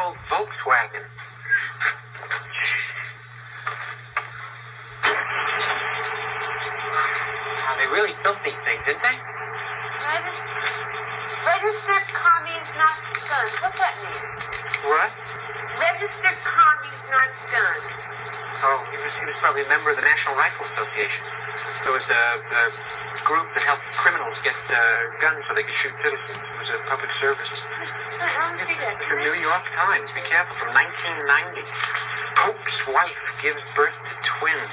old Volkswagen. Now, they really built these things, didn't they? Registered commies, not guns. What's that mean? What? Registered commies, not guns. Oh, he was probably a member of the National Rifle Association. There was a group that helped criminals get guns so they could shoot citizens. It was a public service. Let me see that. It's the New York Times. Be careful. From 1990. Pope's wife gives birth to twins.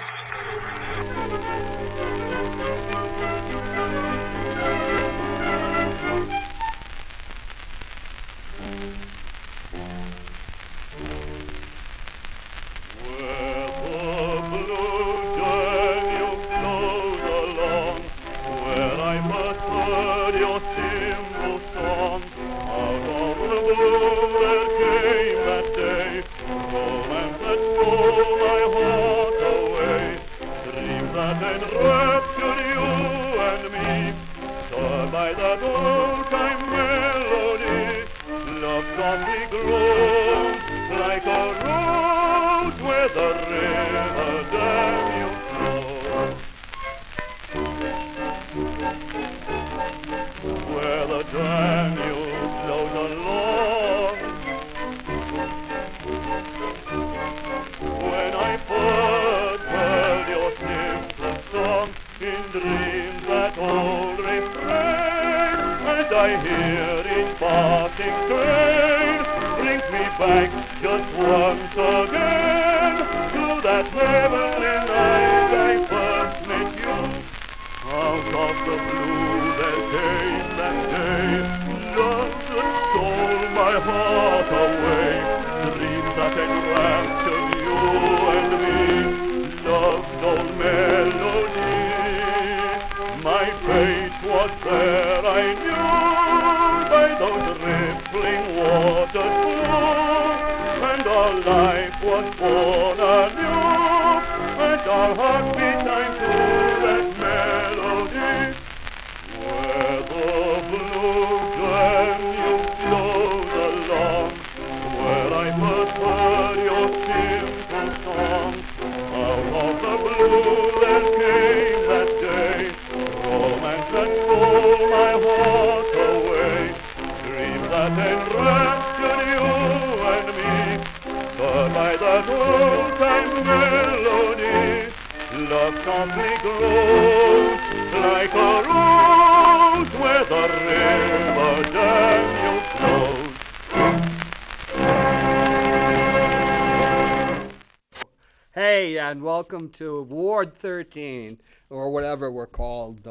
Hey, and welcome to Ward 13, or whatever we're called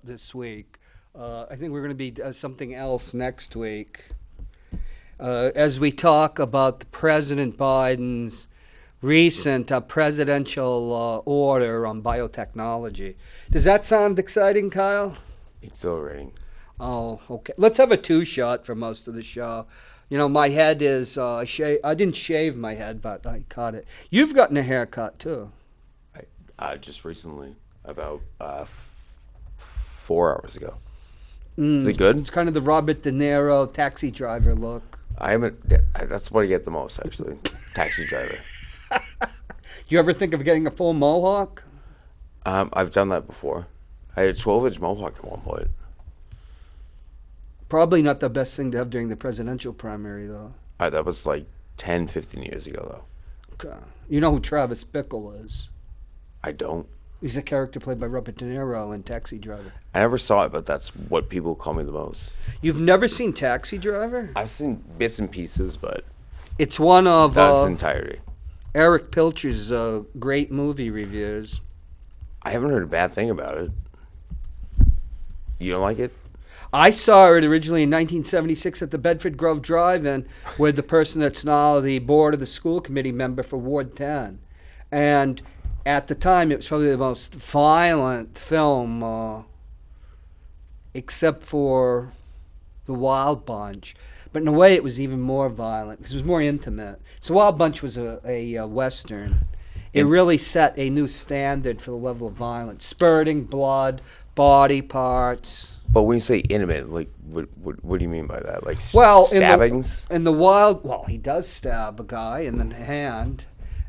this week. I think we're going to be something else next week. As we talk about the President Biden's recent presidential order on biotechnology. Does that sound exciting, Kyle? Exhilarating. Oh, okay. Let's have a two-shot for most of the show. You know, my head is, I didn't shave my head, but I cut it. You've gotten a haircut, too. Just recently, about 4 hours ago. Is it good? It's kind of the Robert De Niro taxi driver look. That's what I get the most, actually. Taxi driver. Do you ever think of getting a full mohawk? I've done that before. I had a 12-inch mohawk at one point. Probably not the best thing to have during the presidential primary, though. That was like 10, 15 years ago, though. Okay. You know who Travis Bickle is? I don't. He's a character played by Robert De Niro in Taxi Driver. I never saw it, but that's what people call me the most. You've never seen Taxi Driver? I've seen bits and pieces, but it's one of its entirety. Eric Pilcher's great movie reviews. I haven't heard a bad thing about it. You don't like it? I saw it originally in 1976 at the Bedford Grove Drive-In with the person that's now the board of the school committee member for Ward 10. And at the time, it was probably the most violent film, except for The Wild Bunch. But in a way, it was even more violent because it was more intimate. So Wild Bunch was a Western. it really set a new standard for the level of violence. Spurting blood, body parts. But when you say intimate, like, what do you mean by that? Like, Well, stabbings? in the wild, well, he does stab a guy in the hand,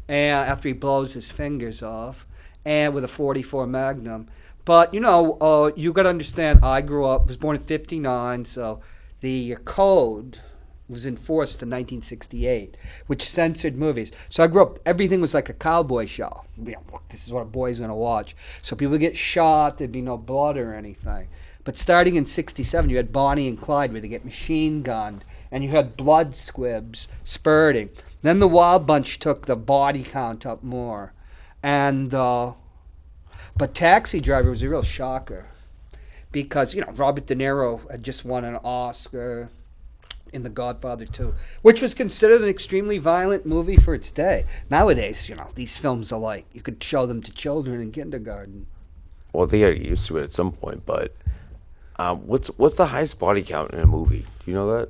and after he blows his fingers off, and with a .44 Magnum. But you know, you got to understand. I was born in '59, so the code was enforced in 1968, which censored movies. So I grew up, everything was like a cowboy show. You know, this is what a boy's going to watch. So people get shot, there'd be no blood or anything. But starting in '67, you had Bonnie and Clyde where they get machine gunned, and you had blood squibs spurting. Then the Wild Bunch took the body count up more. And, but Taxi Driver was a real shocker because, you know, Robert De Niro had just won an Oscar in The Godfather 2, which was considered an extremely violent movie for its day. Nowadays, you know, these films are like, you could show them to children in kindergarten. Well, they got used to it at some point, but what's the highest body count in a movie? Do you know that?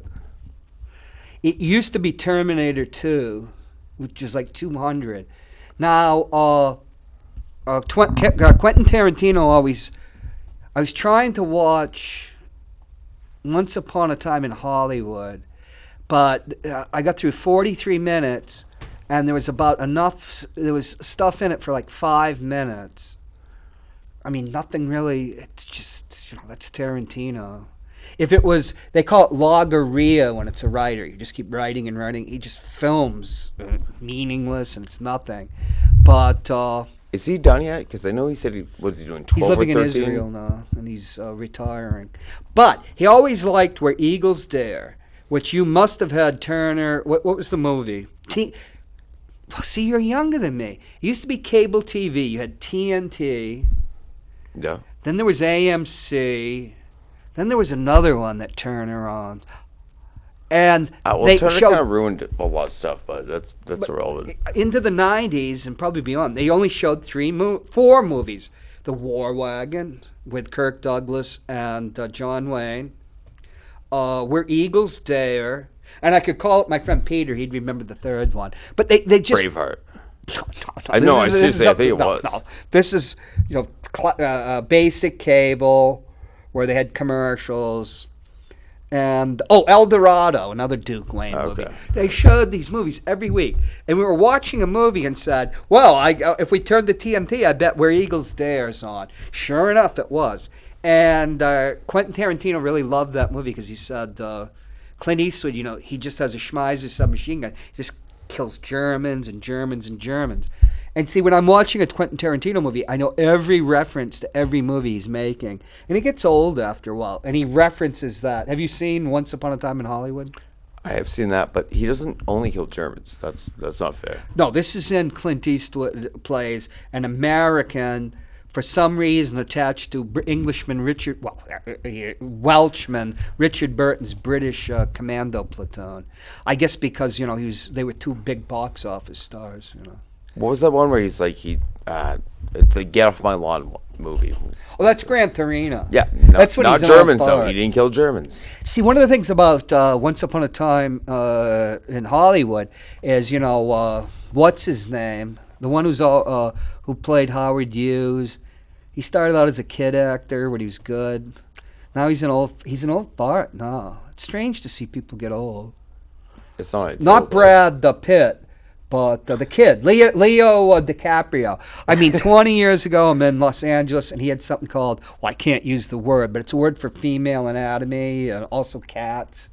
It used to be Terminator 2, which is like 200. Now, Quentin Tarantino I was trying to watch Once Upon a Time in Hollywood, but I got through 43 minutes, and there was there was stuff in it for like 5 minutes. I mean, nothing really, it's just, you know, that's Tarantino. If it was, they call it logorrhea when it's a writer. You just keep writing and writing. He just films meaningless and it's nothing. But is he done yet? Because I know he said was he doing 12 he's living or in 13? Israel now, and he's retiring. But he always liked Where Eagles Dare, which you must have had Turner. What was the movie? See, you're younger than me. It used to be cable TV. You had TNT. Yeah. Then there was AMC. Then there was another one that Turner on. And Well, they Turner showed, kind of ruined a lot of stuff, but that's irrelevant. into the 90s and probably beyond, they only showed 4 movies. The War Wagon with Kirk Douglas and John Wayne. Where Eagles Dare. And I could call it my friend Peter. He'd remember the third one. But they just... Braveheart. No. I know, I seriously, I think it was. No. This is, you know, basic cable where they had commercials. And, El Dorado, another Duke Wayne movie. They showed these movies every week. And we were watching a movie and said, well, if we turned to TNT, I bet Where Eagles Dare is on. Sure enough, it was. And Quentin Tarantino really loved that movie because he said Clint Eastwood, you know, he just has a Schmeiser submachine gun. He just kills Germans and Germans and Germans. And see, when I'm watching a Quentin Tarantino movie, I know every reference to every movie he's making. And it gets old after a while. And he references that. Have you seen Once Upon a Time in Hollywood? I have seen that, but he doesn't only kill Germans. That's not fair. No, this is in Clint Eastwood plays an American, for some reason attached to Welshman Richard Burton's British commando platoon. I guess because, you know, they were 2 big box office stars, you know. What was that one where he's like it's the Get Off My Lawn movie? Oh, that's Gran Torino. Yeah, that's what not he's Germans all though. for. He didn't kill Germans. See, one of the things about Once Upon a Time in Hollywood is, you know, what's his name? The one who played Howard Hughes. He started out as a kid actor when he was good. Now he's an old fart. No, it's strange to see people get old. It's not. Not Brad Pitt, but the kid, Leo DiCaprio. I mean, 20 years ago, I'm in Los Angeles, and he had something called, well, I can't use the word, but it's a word for female anatomy, and also cats,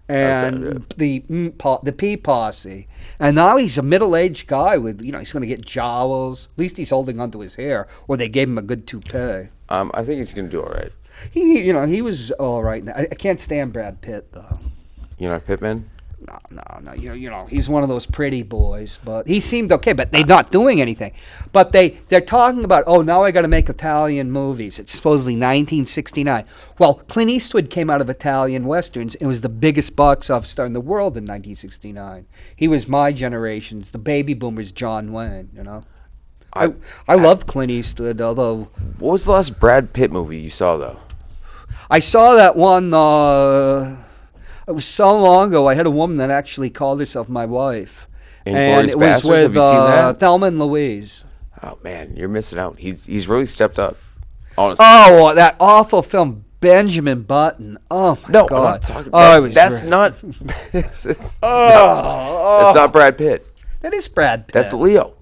and the pea posse. And now he's a middle-aged guy with, you know, he's going to get jowls. At least he's holding onto his hair, or they gave him a good toupee. I think he's going to do all right. He was all right. I can't stand Brad Pitt, though. You're not Pittman? No. You know, he's one of those pretty boys, but he seemed okay. But they're not doing anything. But they're talking about, now I got to make Italian movies. It's supposedly 1969. Well, Clint Eastwood came out of Italian westerns and was the biggest box office star in the world in 1969. He was my generation's, the baby boomers, John Wayne. You know, I love Clint Eastwood. Although, what was the last Brad Pitt movie you saw though? I saw that one. It was so long ago. I had a woman that actually called herself my wife, And Inglourious it was Basterds, with have you seen that? Thelma and Louise. Oh man, you're missing out. He's really stepped up. Honestly. Oh, that awful film, Benjamin Button. Oh my No, God! I'm not talking. Oh, That's not. It's not Brad Pitt. That is Brad Pitt. That's Leo.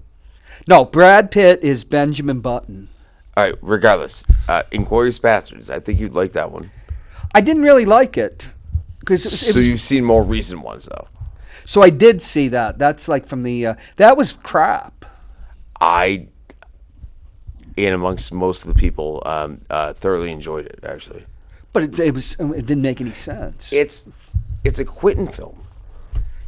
No, Brad Pitt is Benjamin Button. All right. Regardless, Inglourious Basterds. I think you'd like that one. I didn't really like it because So you've seen more recent ones though. So I did see that. That's like from the. That was crap. I, in amongst most of the people, thoroughly enjoyed it actually. But it didn't make any sense. It's a Quentin film.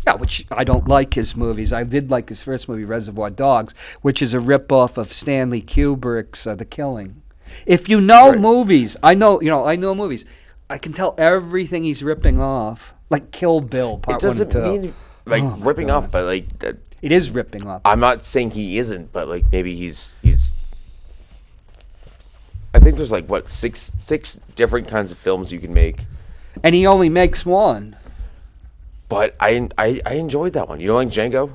Yeah, which I don't like his movies. I did like his first movie, Reservoir Dogs, which is a ripoff of Stanley Kubrick's The Killing. If you know movies, I know movies. I can tell everything he's ripping off, like Kill Bill Part 1 and 2. It doesn't mean like ripping off, but like it is ripping off. I'm not saying he isn't, but like maybe he's. I think there's like what six different kinds of films you can make, and he only makes one. But I enjoyed that one. You know, like Django.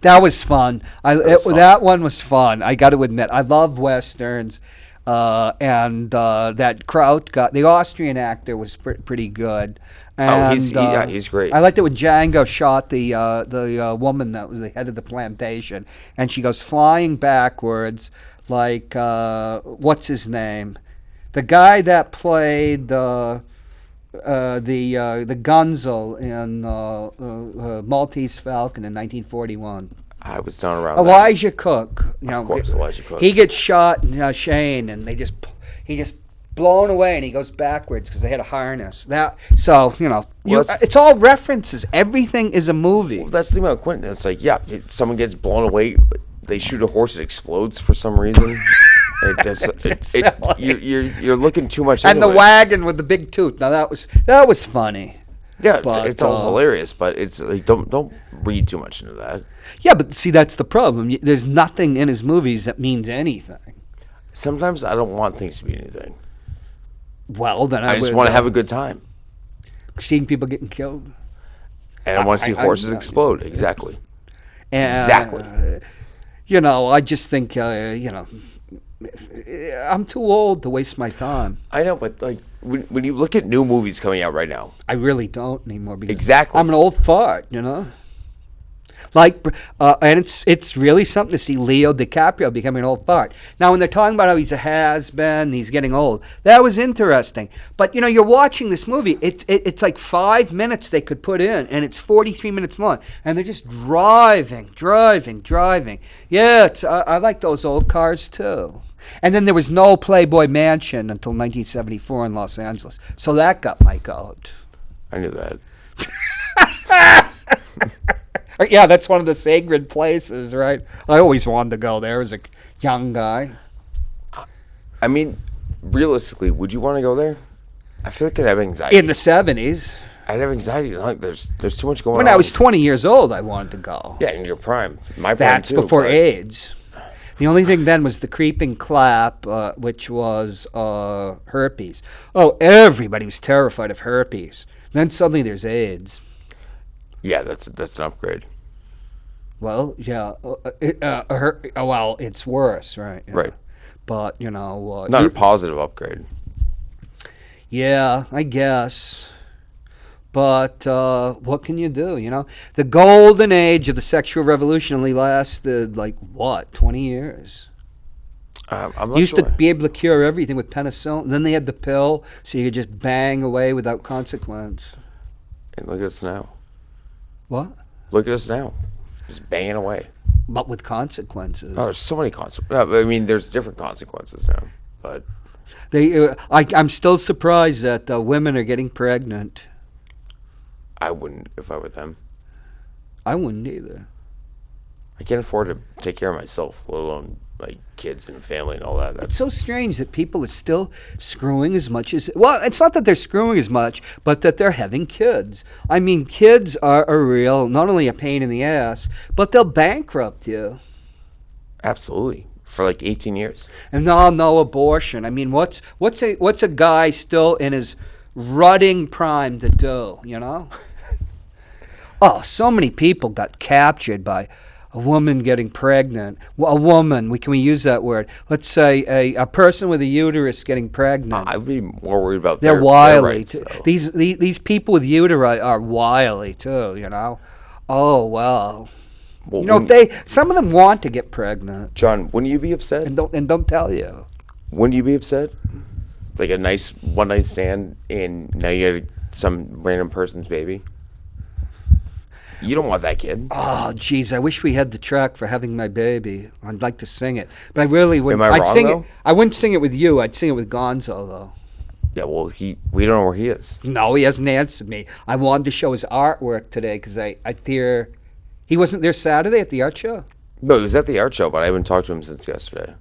That was fun. Fun. That one was fun. I got to admit, I love westerns, and that Kraut the Austrian actor was pretty good. And, he's great. I liked it when Django shot the woman that was the head of the plantation, and she goes flying backwards like what's his name, the guy that played the Gonzo in Maltese Falcon in 1941. I was down around. Elijah Cook. Of course, Elijah Cook. He gets shot in Shane, and he just blown away, and he goes backwards because they had a harness. It's all references. Everything is a movie. Well, that's the thing about Quentin. It's like, yeah, someone gets blown away, but they shoot a horse, it explodes for some reason. You're looking too much into it. And the wagon with the big tooth. Now that was funny. Yeah, it's all hilarious, but it's like don't read too much into that. Yeah, but see, that's the problem. There's nothing in his movies that means anything. Sometimes I don't want things to be anything. Well, then I just want to have a good time. Seeing people getting killed. And I want to see horses explode. Exactly. Exactly. I just think, I'm too old to waste my time. I know, but like when you look at new movies coming out right now, I really don't anymore because exactly. I'm an old fart, Like, and it's really something to see Leo DiCaprio becoming an old fart. Now, when they're talking about how he's a has-been, he's getting old, that was interesting. But, you're watching this movie, it's like 5 minutes they could put in, and it's 43 minutes long. And they're just driving. Yeah, I like those old cars, too. And then there was no Playboy Mansion until 1974 in Los Angeles. So that got my goat. I knew that. Yeah, that's one of the sacred places, right? I always wanted to go there as a young guy. I mean, realistically, would you want to go there? I feel like I'd have anxiety. In the 70s. I'd have anxiety. Like, there's too much going on. When I was 20 years old, I wanted to go. Yeah, in your prime. My prime, That's too. before AIDS. The only thing then was the creeping clap, which was herpes. Oh, everybody was terrified of herpes. Then suddenly there's AIDS. Yeah, that's an upgrade. Well, yeah. Well, it's worse, right? Right. But, Not a positive upgrade. Yeah, I guess. But what can you do, The golden age of the sexual revolution only lasted, 20 years? I'm not You used sure. to be able to cure everything with penicillin. Then they had the pill, so you could just bang away without consequence. And look at us now. What? Look at us now. Just banging away. But with consequences. Oh, there's so many consequences. I mean, there's different consequences now. But I'm still surprised that women are getting pregnant. I wouldn't if I were them. I wouldn't either. I can't afford to take care of myself, let alone kids and family and all that. It's so strange that people are still screwing as much as... Well, it's not that they're screwing as much, but that they're having kids. I mean, kids are a real, not only a pain in the ass, but they'll bankrupt you. Absolutely. For 18 years. And no abortion. I mean, what's a guy still in his rutting prime to do, Oh, so many people got captured by a woman getting pregnant. Well, a woman, can we use that word? Let's say a person with a uterus getting pregnant. I'd be more worried about They're their wily. rights, though. These people with uteri are wily too. Oh well. Well, Some of them want to get pregnant John, wouldn't you be upset? and don't tell you. Wouldn't you be upset? Like a nice one night stand, and now you got some random person's baby. You don't want that kid. Oh, geez, I wish we had the track for Having My Baby. I'd like to sing it, but I really wouldn't. Am I I'd wrong, sing though? it. I wouldn't sing it with you. I'd sing it with Gonzo, though. Yeah, well, we don't know where he is. No, he hasn't answered me. I wanted to show his artwork today because I fear he wasn't there Saturday at the art show. No, he was at the art show, but I haven't talked to him since yesterday.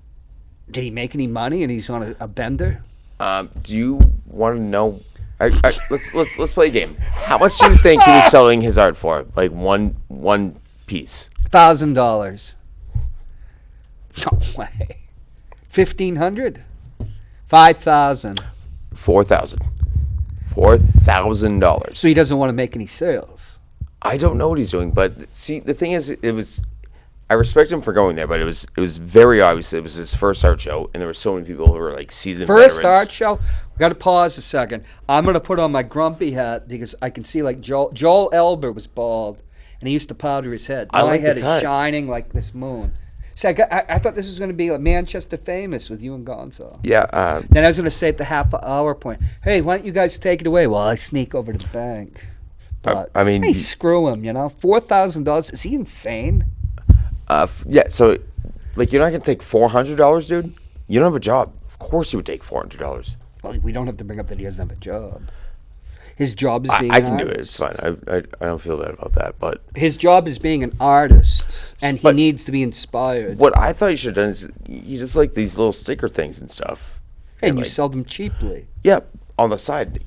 Did he make any money and he's on a bender? Do you want to know? Let's play a game. How much do you think he was selling his art for? Like one piece. $1,000. No way. 1,500. 5,000. $4,000. So he doesn't want to make any sales. I don't know what he's doing, but see, the thing is, I respect him for going there, but it was very obvious it was his first art show, and there were so many people who were like seasoned First veterans. art show. We got to pause a second. I'm going to put on my grumpy hat because I can see like Joel Elber was bald, and he used to powder his head. I My like the head is cut. shining like this moon. See, I thought this was going to be like Manchester Famous with you and Gonzo. Yeah. Then I was going to say at the half-hour point, hey, why don't you guys take it away while I sneak over to the bank? But, I mean, hey, screw him, $4,000. Is he insane? Yeah. So, like, you're not gonna take $400, dude. You don't have a job. Of course, you would take $400. Well, we don't have to bring up that he doesn't have a job. His job is being I an can do it. artist. It's fine. I don't feel bad about that. But His job is being an artist, and he But- needs to be inspired. what I thought you should have done is you just like these little sticker things and stuff. And you like, sell them cheaply. yeah, on the side,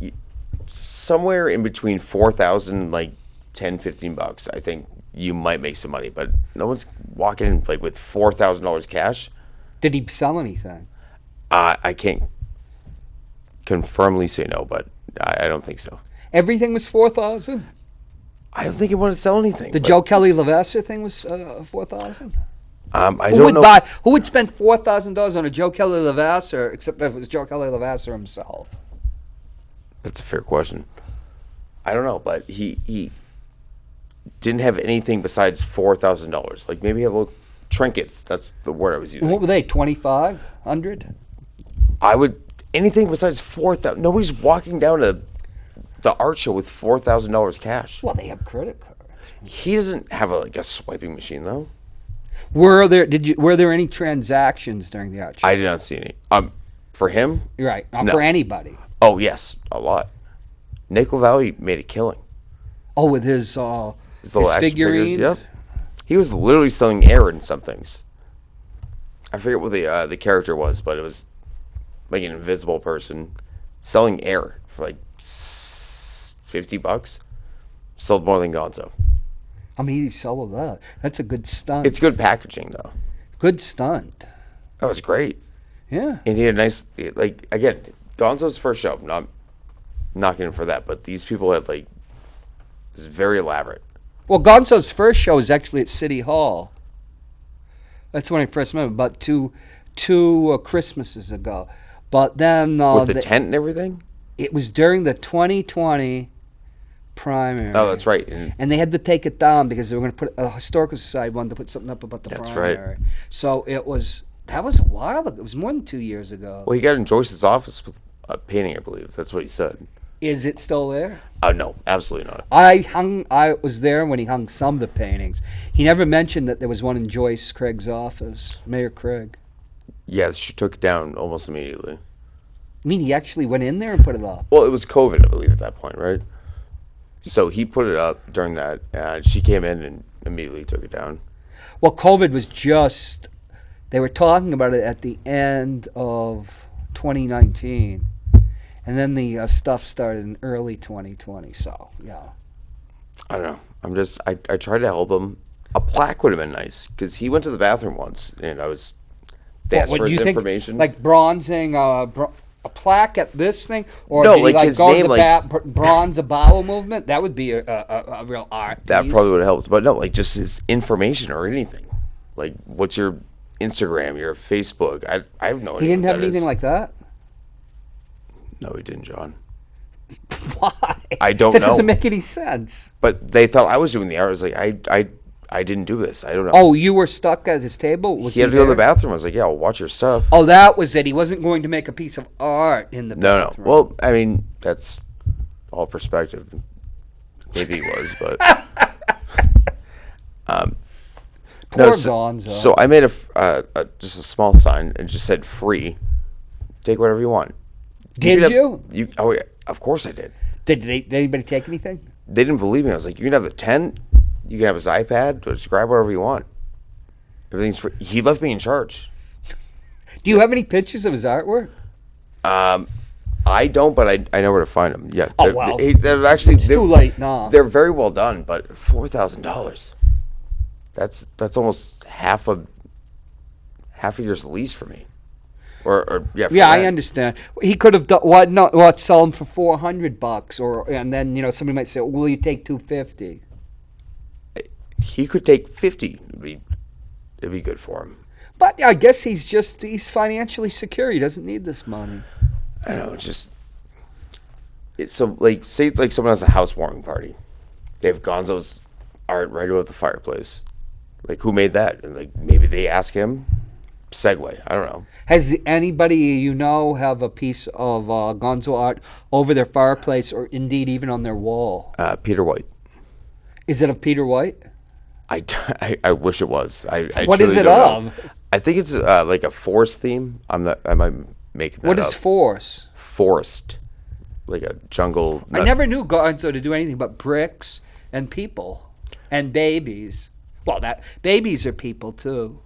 somewhere in between 4,000, like $10-15. I think you might make some money, but no one's walking in like with $4,000 cash. Did he sell anything? I can't confirmly say no, but I don't think so. Everything was 4,000. I don't think he wanted to sell anything. The but, Joe Kelly Levasseur thing was 4,000. I Who don't would know. Who would spend $4,000 on a Joe Kelly Levasseur, except if it was Joe Kelly Levasseur himself? That's a fair question. I don't know, but he didn't have anything besides $4,000. Like maybe have little trinkets. That's the word I was using. What were they? 2,500? I would anything besides 4,000. Nobody's walking down to the art show with $4,000 cash. Well, they have credit cards. He doesn't have a swiping machine though. Were there any transactions during the art show? I did not see any. For him, Right, not No. for anybody. oh yes, a lot. Nickel Valley made a killing. Oh, with his Little action figurines. Yep. He was literally selling air in some things. I forget what the character was, but it was like an invisible person selling air for like $50. Sold more than Gonzo. How many did he sell of that? That's a good stunt. It's good packaging though. Good stunt. That was great. Yeah. And he had a nice, like, again, Gonzo's first show. Not knocking him for that, but these people had like, it was very elaborate. Well, Gonzo's first show was actually at City Hall. That's when I first met him, about two Christmases ago. But then With the tent and everything? it was during the 2020 primary. Oh, that's right. And they had to take it down because they were going to put a historical society wanted to put something up about the That's right. primary. So that was a while ago. It was more than 2 years ago. Well, he got in Joyce's office with a painting, I believe. That's what he said. Is it still there? Oh, no, absolutely not. I was there when he hung some of the paintings. He never mentioned that there was one in Joyce Craig's office, Mayor Craig. Yeah, she took it down almost immediately. I mean, he actually went in there and put it up. Well, it was COVID, I believe, at that point, right? So he put it up during that, and she came in and immediately took it down. Well, COVID was just, they were talking about it at the end of 2019. And then the stuff started in early 2020, so, yeah. I don't know. I tried to help him. A plaque would have been nice, because he went to the bathroom once, and they asked What for do his you think, information. like bronzing, a plaque at this thing, or No, did he like his go name, to the like- bronze bowel movement? That would be a real art That piece. probably would have helped. But no, like just his information or anything. Like, what's your Instagram, your Facebook? I have no idea. He didn't what have that anything is. like that. No, he didn't, John. Why? I don't That know. doesn't make any sense. But they thought I was doing the art. I was like, I didn't do this. I don't know. Oh, you were stuck at his table? Was he had to go to the there? bathroom. I was like, yeah, I'll watch your stuff. Oh, that was it. He wasn't going to make a piece of art in the No, no. bathroom. Well, I mean, that's all perspective. Maybe he was, but Poor so, Gonzo. so I made just a small sign and just said free. Take whatever you want. Did could have- you? Oh yeah, of course I did. Did anybody take anything? They didn't believe me. I was like, you can have the tent. You can have his iPad. Just grab whatever you want. Everything's free. He left me in charge. Do you have any pictures of his artwork? I don't, but I know where to find them. Yeah. Oh, wow. They're actually It's too late now. They're very well done, but $4,000. That's almost half a year's lease for me. Or yeah. For Yeah, I rent. understand. He could have done what? Sell them for $400, or and then somebody might say, "Will you take $250?" He could take 50. It'd be good for him. But I guess he's financially secure. He doesn't need this money. I don't know. It's just so like say like someone has a housewarming party. They have Gonzo's art right above the fireplace. Like who made that? And like maybe they ask him. Segue. I don't know. Has anybody have a piece of Gonzo art over their fireplace, or indeed even on their wall? Peter White. Is it of Peter White? I wish it was. I What is truly it don't know. of? I think it's like a forest theme. I might making that What up. is force? Forest? Like a jungle. I never knew Gonzo to do anything but bricks and people and babies. Well, babies are people too.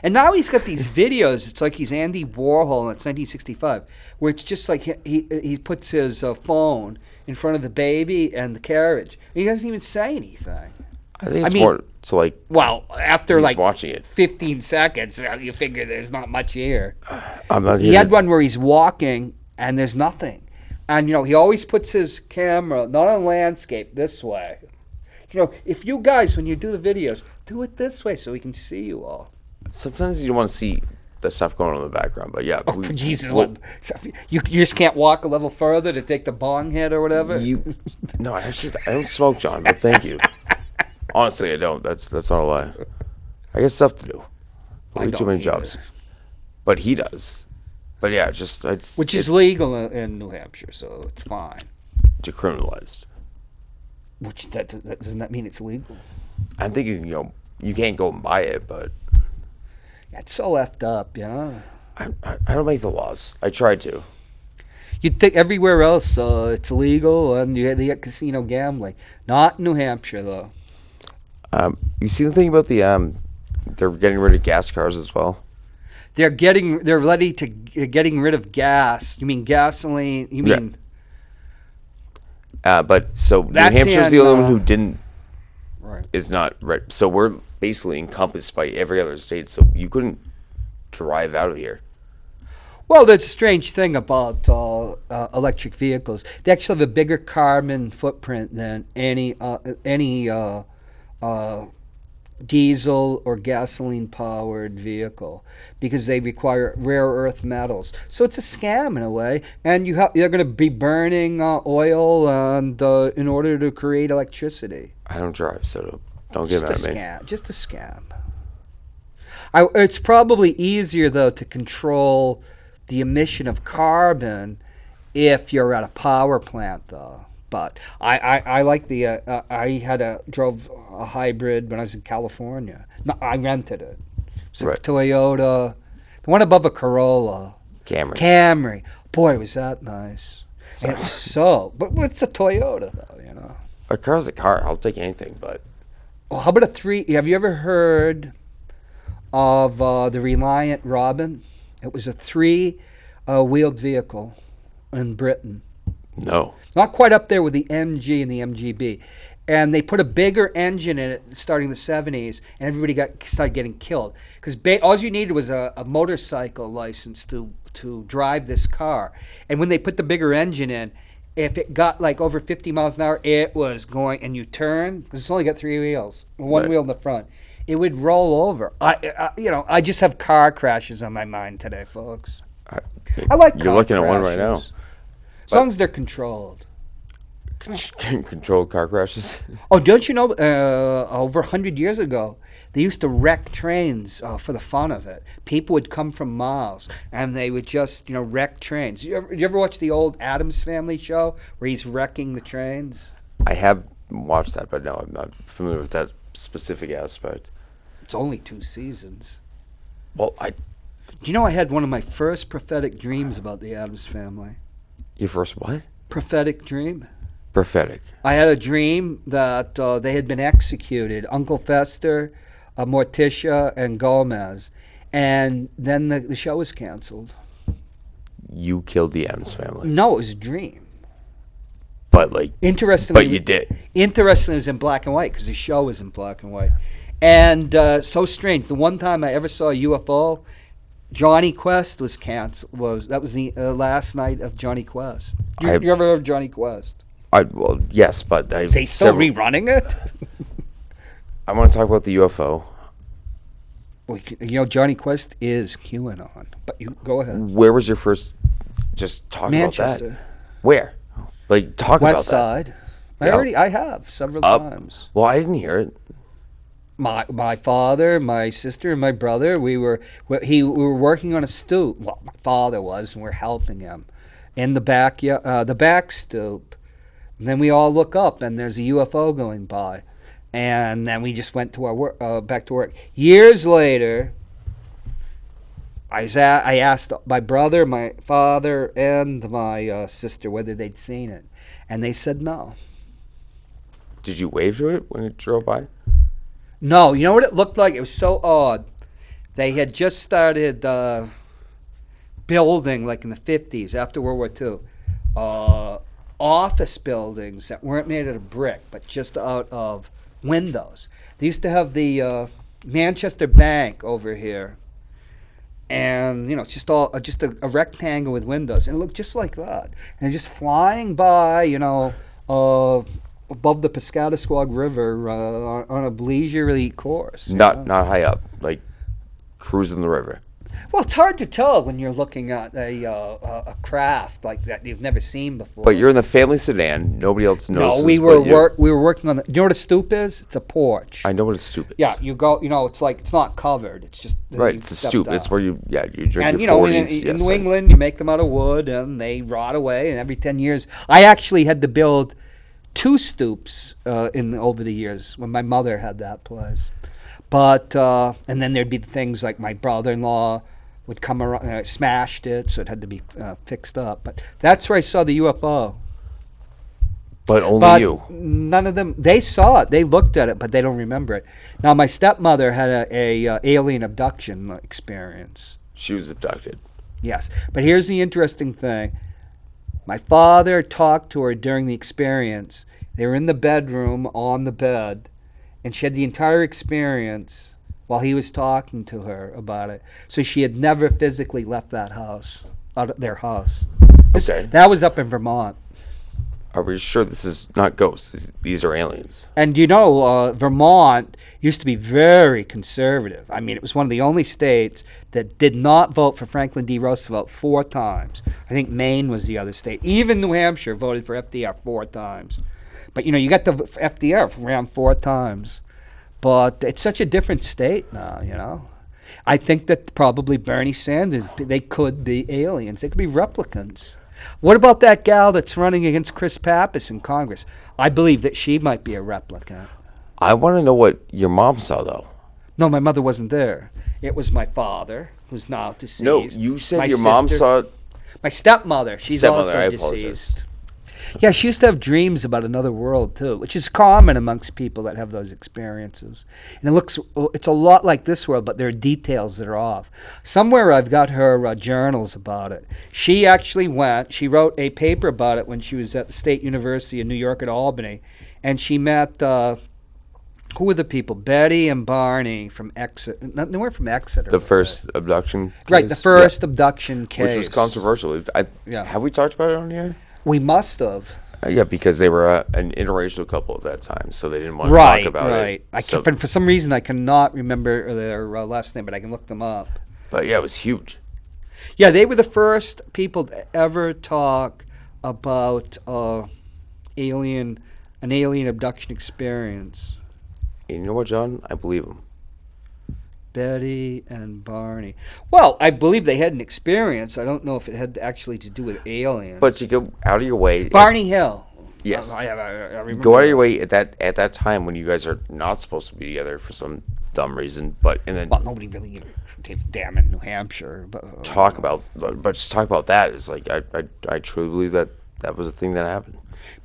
And now he's got these videos. It's like he's Andy Warhol, and it's 1965, where it's just like he puts his phone in front of the baby and the carriage. He doesn't even say anything. I think it's I mean- more so like Well, after he's like watching it. 15 seconds, you figure there's not much here. I'm not He here. had one where he's walking and there's nothing. And, he always puts his camera, not on landscape, this way. If you guys, when you do the videos, do it this way so we can see you all. Sometimes you don't want to see the stuff going on in the background, but yeah. Oh, Jesus. You just can't walk a level further to take the bong hit or whatever? No, I don't smoke, John, but thank you. Honestly, I don't. That's not a lie. I got stuff to do. I Way too don't many either. jobs. But he does. But yeah, Which is legal in New Hampshire, so it's fine. decriminalized. Which doesn't that mean it's legal? I think you can't go and buy it, but That's so effed up, I don't make the laws. I tried to. You'd think everywhere else it's illegal and you got casino gambling. Not in New Hampshire, though. You see the thing about the they're getting rid of gas cars as well. They're ready to getting rid of gas. You mean gasoline? You Yeah. mean But so New That's Hampshire's the in, only one who didn't right? is not right. So we're basically encompassed by every other state. So you couldn't drive out of here. Well, there's a strange thing about electric vehicles. They actually have a bigger carbon footprint than any diesel or gasoline-powered vehicle because they require rare earth metals. So it's a scam in a way, and you're going to be burning oil and in order to create electricity. I don't drive, so don't get mad at me. Scam, just a scam. It's probably easier though to control the emission of carbon if you're at a power plant, though. But I like I drove a hybrid when I was in California. No, I rented it. It's a Right. Toyota, the one above a Corolla. Camry. Boy, was that nice. And it's but it's a Toyota, though, A car's a car. I'll take anything, but Well, how about a 3? Have you ever heard of the Reliant Robin? It was a 3-wheeled vehicle in Britain. no. Not quite up there with the MG and the MGB. And they put a bigger engine in it starting the 70s, and everybody started getting killed. Because all you needed was a motorcycle license to to drive this car. And when they put the bigger engine in, if it got like over 50 miles an hour, it was going, and you turn, because it's only got 3 wheels, one Right. wheel in the front, it would roll over. I just have car crashes on my mind today, folks. I like You're car looking at one right now. crashes. As long as they're controlled. Controlled car crashes. Oh, don't you know, over 100 years ago, they used to wreck trains for the fun of it. People would come from miles, and they would just, wreck trains. You ever watch the old Addams Family show where he's wrecking the trains? I have watched that, but no, I'm not familiar with that specific aspect. It's only 2 seasons. Well, You know, I had one of my first prophetic dreams about the Addams Family. your first what? Prophetic dream? Prophetic. I had a dream that they had been executed, Uncle Fester, Morticia, and Gomez. And then the show was canceled. You killed the Addams Family, No, it was a dream. but like, Interestingly, but you did. Interestingly, it was in black and white because the show was in black and white. And so strange. The one time I ever saw a UFO, Johnny Quest was canceled. That was the last night of Johnny Quest. You ever heard of Johnny Quest? Well, yes, but I They still rerunning it? I want to talk about the UFO. Well, Johnny Quest is QAnon. But you go ahead. Where was your first? Just talk about Manchester. that. Where? Like, talk West about Side. Yeah. I have several Up. times. Well, I didn't hear it. My father, my sister, and my brother, we were working on a stoop. Well, my father was, and we're helping him in the back stoop. And then we all look up, and there's a UFO going by. And then we just went to our work, back to work. Years later, I asked my brother, my father, and my sister whether they'd seen it, and they said no. Did you wave to it when it drove by? No, you know what it looked like? It was so odd. They had just started building, like in the 50s, after World War II, office buildings that weren't made out of brick, but just out of windows. They used to have the Manchester Bank over here, and it's just a rectangle with windows, and it looked just like that. And just flying by, above the Piscataqua River on a leisurely course. Not high up, like cruising the river. Well, it's hard to tell when you're looking at a craft like that you've never seen before. But you're in the family sedan. Nobody else knows. No, we were working on the. You know what a stoop is? It's a porch. I know what a stoop is. Yeah, you go. It's like it's not covered. It's just Right, you it's a step stoop. down. It's where you drink And your 40s. in yes, New England, you make them out of wood, and they rot away. And every 10 years, I actually had to build 2 stoops over the years when my mother had that place. But and then there'd be things like my brother-in-law would come around, smashed it, so it had to be fixed up. But that's where I saw the UFO. But only But you. none of them, they saw it, they looked at it, but they don't remember it. Now, my stepmother had a alien abduction experience. She was abducted. Yes, but here's the interesting thing. My father talked to her during the experience. They were in the bedroom on the bed, and she had the entire experience while he was talking to her about it. So she had never physically left that house, out of their house. Okay. That was up in Vermont. Are we sure this is not ghosts? These are aliens. And Vermont used to be very conservative. I mean, it was one of the only states that did not vote for Franklin D. Roosevelt 4 times. I think Maine was the other state. Even New Hampshire voted for FDR 4 times. But, you got the FDR around 4 times. But it's such a different state now, I think that probably Bernie Sanders, they could be aliens. They could be replicants. What about that gal that's running against Chris Pappas in Congress? I believe that she might be a replicant. I want to know what your mom saw, though. No, my mother wasn't there. It was my father, who's now deceased. No, you said My your mom sister- saw. My stepmother, she's Stepmother, I also apologize. deceased. Yeah, she used to have dreams about another world, too, which is common amongst people that have those experiences. And it's a lot like this world, but there are details that are off. Somewhere I've got her journals about it. She actually she wrote a paper about it when she was at the State University of New York at Albany, and she met Who were the people? Betty and Barney from Exeter. No, they weren't from Exeter. The first abduction case? Right, the first abduction case. Which was controversial. Yeah. Have we talked about it on here? We must have. Yeah, because they were an interracial couple at that time, so they didn't want to talk about it. Right. For some reason, I cannot remember their last name, but I can look them up. But yeah, it was huge. Yeah, they were the first people to ever talk about an alien abduction experience. And you know what, John? I believe him. Betty and Barney. Well, I believe they had an experience. I don't know if it had actually to do with aliens. But to go out of your way, Barney Hill. Yes. I remember. Go out of your way at that time when you guys are not supposed to be together for some dumb reason. But and then Well, nobody really gave a damn in New Hampshire. But just talk about that is like I truly believe that was a thing that happened.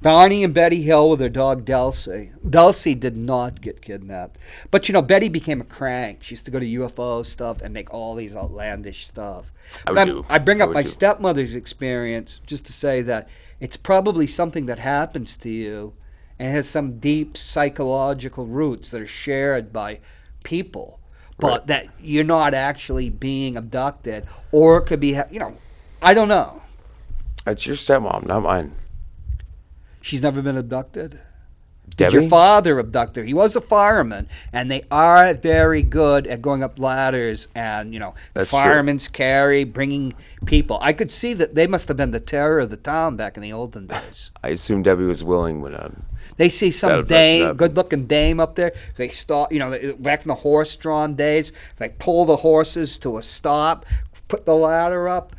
Barney and Betty Hill with their dog Dulcie. Dulcie did not get kidnapped. But, Betty became a crank. She used to go to UFO stuff and make all these outlandish stuff. I bring up my stepmother's experience just to say that it's probably something that happens to you and has some deep psychological roots that are shared by people. But that you're not actually being abducted, or it could be, I don't know. It's your stepmom, not mine. She's never been abducted? Debbie? Did your father abduct her? He was a fireman, and they are very good at going up ladders and, firemen's carry, bringing people. I could see that they must have been the terror of the town back in the olden days. I assume Debbie was willing when they see some dame, good-looking dame up there. They stop, back in the horse-drawn days, they pull the horses to a stop, put the ladder up.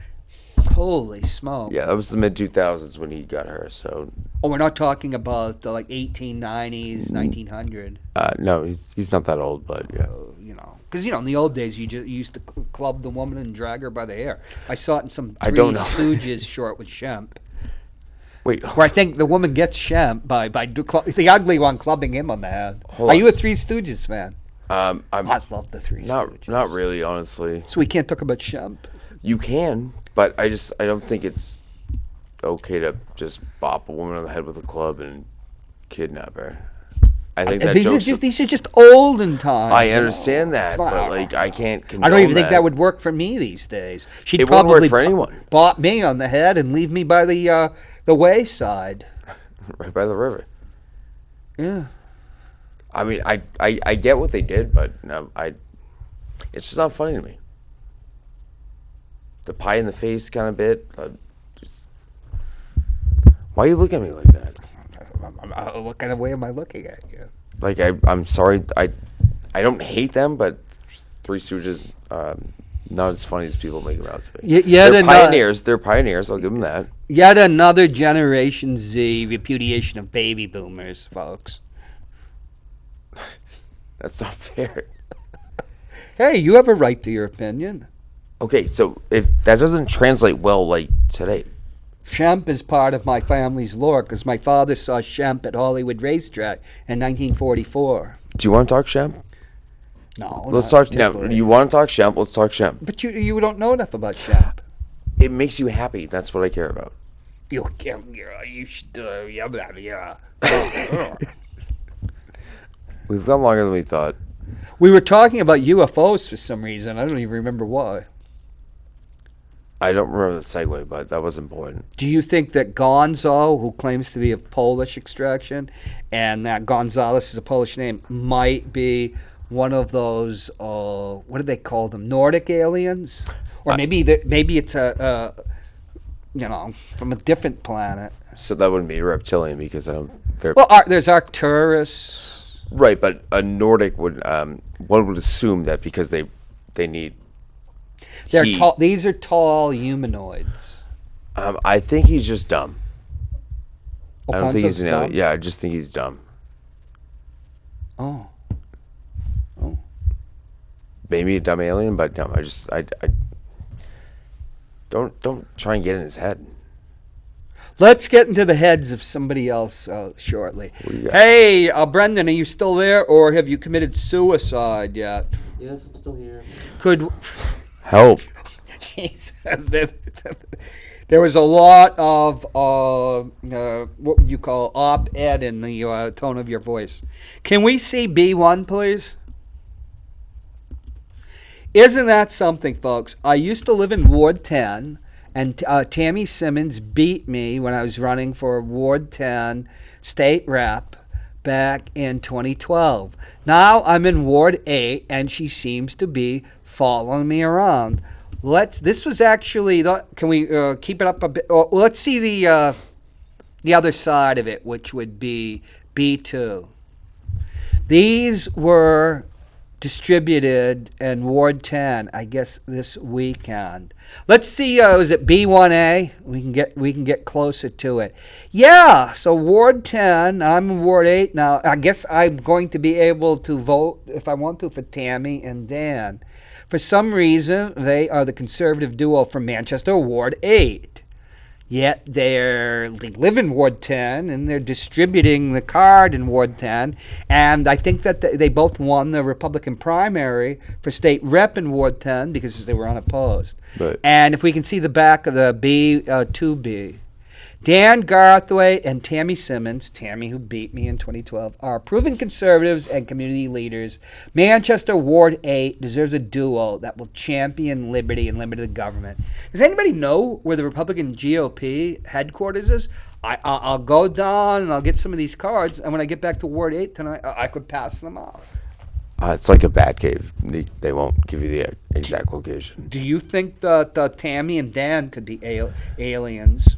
Holy smoke. Yeah, that was the mid-2000s when he got her, so... Oh, we're not talking about, 1890s, 1900. No, he's not that old, but yeah. Because, in the old days, you used to club the woman and drag her by the hair. I saw it in some I don't know. Stooges short with Shemp. Wait. Where I think the woman gets Shemp by the ugly one clubbing him on the head. Are you a Three Stooges fan? I love the Three Stooges. Not really, honestly. So we can't talk about Shemp? You can, but I don't think it's okay to just bop a woman on the head with a club and kidnap her. I think these are just olden times. I understand that, but I can't condone I don't even think that. that would work for me these days. She'd It probably wouldn't work for anyone. Bop me on the head and leave me by the wayside. Right by the river. Yeah. I mean, I get what they did, but no, it's just not funny to me. The pie in the face kind of bit. Why are you looking at me like that? What kind of way am I looking at you? Like I'm sorry. I don't hate them, but Three Stooges not as funny as people make them out to be. They're pioneers. They're pioneers. I'll give them that. Yet another Generation Z repudiation of baby boomers, folks. That's not fair. Hey, you have a right to your opinion. Okay, so if that doesn't translate well, like today. Shemp is part of my family's lore because my father saw Shemp at Hollywood Racetrack in 1944. Do you want to talk Shemp? No. Let's talk. Now, you want to talk Shemp? Let's talk Shemp. But you don't know enough about Shemp. It makes you happy. That's what I care about. You should. Yeah. We've gone longer than we thought. We were talking about UFOs for some reason. I don't even remember why. I don't remember the segue, but that was important. Do you think that Gonzo, who claims to be of Polish extraction, and that Gonzalez is a Polish name, might be one of those, what do they call them, Nordic aliens? Or maybe it's from a different planet. So that wouldn't be reptilian because there's Arcturus. Right, but a Nordic would one would assume that because they need. They're tall. These are tall humanoids. I think he's just dumb. Oh, I don't think he's an alien. dumb? Yeah, I just think he's dumb. Oh. Maybe a dumb alien, but no, I don't try and get in his head. Let's get into the heads of somebody else shortly. Hey, Brendan, are you still there, or have you committed suicide yet? Yes, I'm still here. Could help? Jeez. There was a lot of what would you call op-ed in the tone of your voice. Can we see B1, please? Isn't that something, folks? I used to live in Ward 10, and Tammy Simmons beat me when I was running for Ward 10 state rep back in 2012. Now I'm in Ward 8, and she seems to be following me around. This was actually, can we keep it up a bit? Let's see the other side of it, which would be B2. These were distributed in Ward 10, I guess this weekend. Let's see, is it B1A? We can get closer to it. Yeah, so Ward 10, I'm in Ward 8 now. I guess I'm going to be able to vote, if I want to, for Tammy and Dan. For some reason, they are the conservative duo from Manchester, Ward 8. Yet they live in Ward 10, and they're distributing the card in Ward 10. And I think that they both won the Republican primary for state rep in Ward 10 because they were unopposed. Right. And if we can see the back of the B2B. Dan Garthwaite and Tammy Simmons, Tammy who beat me in 2012, are proven conservatives and community leaders. Manchester Ward 8 deserves a duo that will champion liberty and limited government. Does anybody know where the Republican GOP headquarters is? I'll go down and I'll get some of these cards, and when I get back to Ward 8 tonight, I could pass them out. It's like a bat cave. They won't give you the exact location. Do you think that Tammy and Dan could be aliens?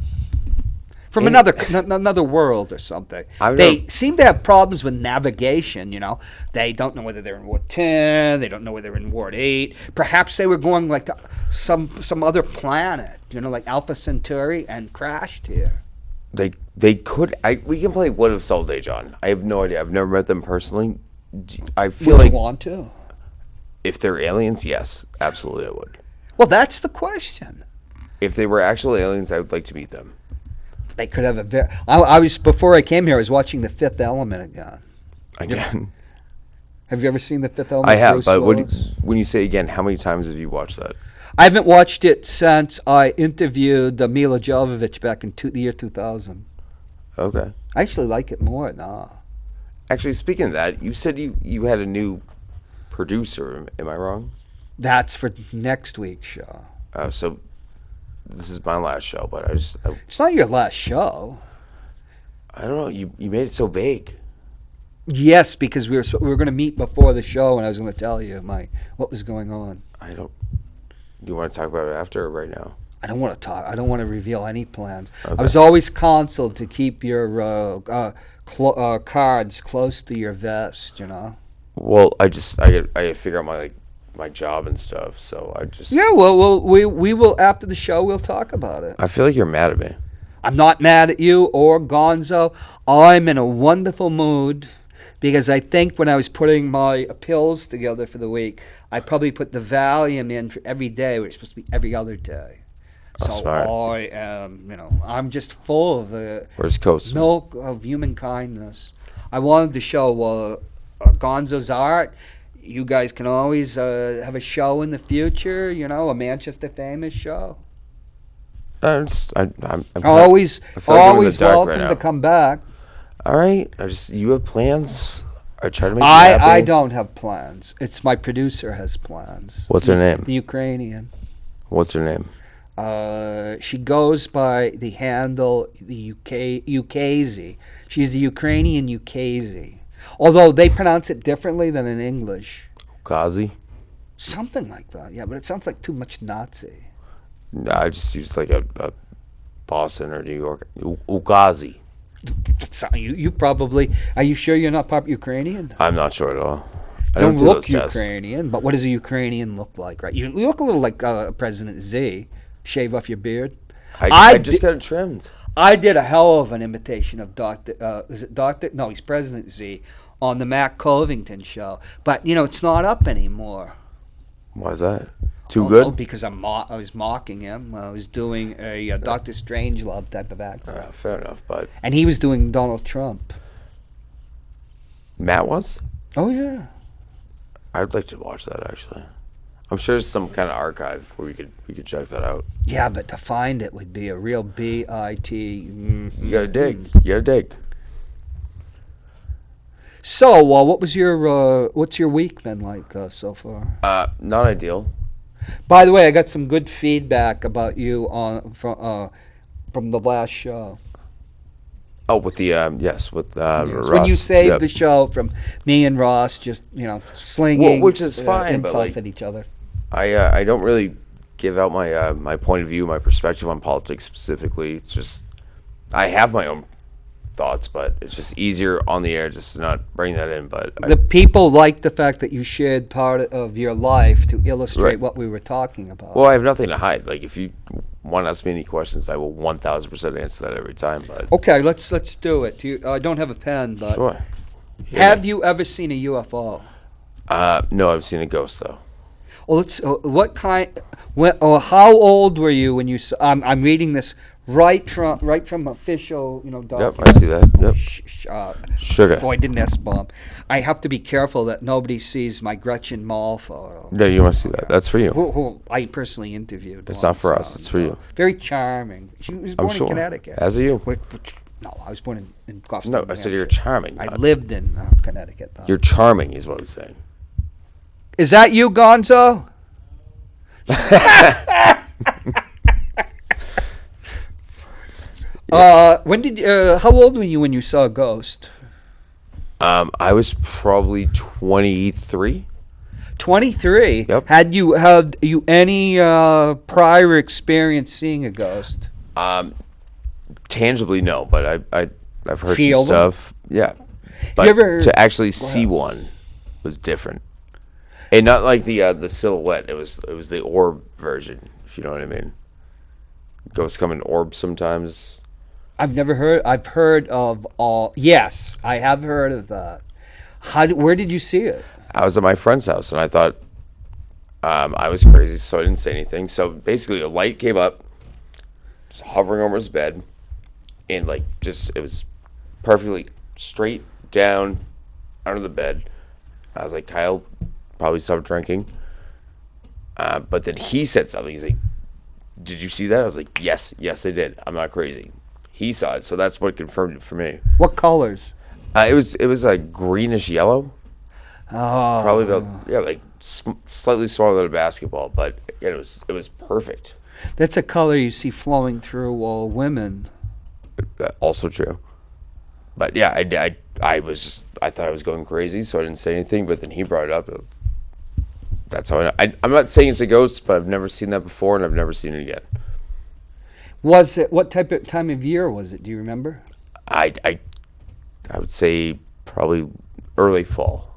From another world or something. They seem to have problems with navigation, you know. They don't know whether they're in Ward 10. They don't know whether they're in Ward 8. Perhaps they were going like to some other planet, you know, like Alpha Centauri, and crashed here. They could. We can play What If Someday, John. I have no idea. I've never met them personally. I feel like want to. If they're aliens, yes, absolutely I would. Well, that's the question. If they were actual aliens, I would like to meet them. They could have a I was, before I came here, I was watching The Fifth Element again. Again? Have you ever seen The Fifth Element? I have, Bruce but Willis? when you say again, how many times have you watched that? I haven't watched it since I interviewed Mila Jovovich back in the year 2000. Okay. I actually like it more now. Actually, speaking of that, you said you had a new producer. Am I wrong? That's for next week's show. So this is my last show, but It's not your last show. I don't know. You made it so vague. Yes, because we were going to meet before the show, and I was going to tell you what was going on. Do you want to talk about it after or right now? I don't want to talk. I don't want to reveal any plans. Okay. I was always counseled to keep your cards close to your vest, you know. Well, I got to figure out my job and stuff, so I just... Yeah, well, we will, after the show, we'll talk about it. I feel like you're mad at me. I'm not mad at you or Gonzo. I'm in a wonderful mood because I think when I was putting my pills together for the week, I probably put the Valium in for every day, which is supposed to be every other day. So smart. I am, I'm just full of the Where's Coast? milk of human kindness. I wanted to show Gonzo's art. You guys can always have a show in the future, a Manchester famous show. I'm Always welcome right to come back. All right. You have plans. I try to make you happy. I don't have plans. It's my producer has plans. What's her name? The Ukrainian. What's her name? She goes by the handle the Ukezi. She's the Ukrainian Ukezi. Although they pronounce it differently than in English. Ukazi? Something like that, yeah, but it sounds like too much Nazi. No, I just used like a Boston or New York. Ukazi. So you probably... Are you sure you're not Ukrainian? I'm not sure at all. I don't do look those tests. Ukrainian, but what does a Ukrainian look like, right? You look a little like President Z. Shave off your beard. I just got it trimmed. I did a hell of an imitation of is it Dr.? No, he's President Z on the Matt Covington show. But, it's not up anymore. Why is that? Too good? Because I was mocking him. I was doing a Dr. Strangelove type of accent. Fair enough, but... And he was doing Donald Trump. Matt was? Oh, yeah. I'd like to watch that, actually. I'm sure there's some kind of archive where we could check that out. Yeah, but to find it would be a real BIT. You gotta dig. You gotta dig. So, what's your week been like so far? Not ideal. By the way, I got some good feedback about you from the last show. Oh, with the with Ross. When you saved Yep. the show from me and Ross just slinging, which is fine, but, insults like, at each other. I don't really give out my my point of view, my perspective on politics specifically. It's just I have my own thoughts, but it's just easier on the air just to not bring that in. But The people like the fact that you shared part of your life to illustrate Right. what we were talking about. well, I have nothing to hide. Like if you want to ask me any questions, I will 1,000% answer that every time. But Okay, let's do it. I don't have a pen, but sure. have you ever seen a UFO? No, I've seen a ghost though. Well, what kind? How old were you when you saw? I'm reading this right from official, Yep, documents. I see that. Yep. Sugar. Boy, didn't S-bomb. I have to be careful that nobody sees my Gretchen Mall photo. No, you want to see that? That's for you. Who I personally interviewed. It's not once, for us, it's for you. Very charming. She was I'm born sure. in Connecticut. As are you. No, I was born in Gloucester. No, New I said you're Hampshire. charming. I not- lived in Connecticut, though. You're charming, is what I'm saying. Is that you, Gonzo? How old were you when you saw a ghost? I was probably 23. 23. Yep. Had you any prior experience seeing a ghost? Tangibly, no, but I've heard Feel some them? stuff. Yeah, but ever- to actually see ahead. one was different, and not like the silhouette. It was the orb version, if you know what I mean. Ghosts come in orbs sometimes. I've heard of all. Yes, I have heard of that. Where did you see it? I was at my friend's house, and I thought I was crazy, so I didn't say anything. So basically, a light came up, just hovering over his bed, and it was perfectly straight down under the bed. I was like, Kyle probably stopped drinking. But then he said something. He's like, "Did you see that?" I was like, yes, I did. I'm not crazy. He saw it, so that's what confirmed it for me. What colors? It was a greenish yellow. Oh, Probably about slightly smaller than a basketball, but again, it was perfect. that's a color you see flowing through women. Also true. But yeah, I thought I was going crazy, so I didn't say anything. But then he brought it up. That's how I'm not saying it's a ghost, but I've never seen that before, and I've never seen it again. Was it what time of year was it? Do you remember? I would say probably early fall.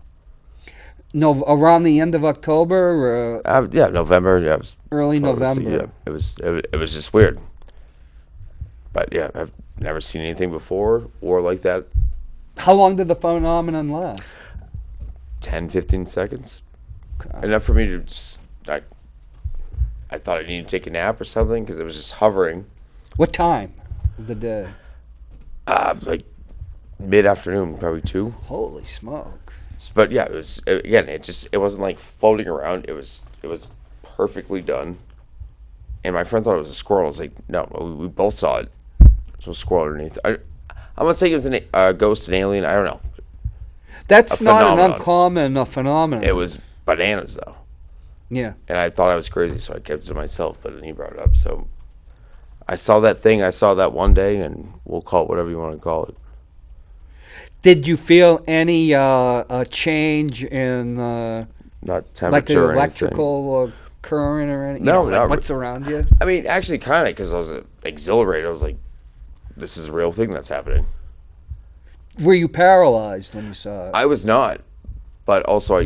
No, around the end of October or Yeah, November. Yeah, it was early probably- November. Yeah, it was just weird. But yeah, I've never seen anything before or like that. How long did the phenomenon last? 10, 15 seconds. Okay. Enough for me to just I thought I needed to take a nap or something because it was just hovering. What time of the day? Like mid-afternoon, probably 2. Holy smoke! But yeah, it wasn't like floating around. It was perfectly done. And my friend thought it was a squirrel. I was like, no, we both saw it. There's no squirrel underneath. I'm not saying it was a ghost, an alien. I don't know. That's A not an phenomenon. uncommon phenomenon. It was bananas though. Yeah. And I thought I was crazy, so I kept it to myself. But then he brought it up. So I saw that thing. I saw that one day, and we'll call it whatever you want to call it. Did you feel any change in Not temperature like an or anything. electrical or current or anything? No, like not what's around you? I mean, actually, kind of, because I was exhilarated. I was like, "This is a real thing that's happening." Were you paralyzed when you saw it? I was not, but also, I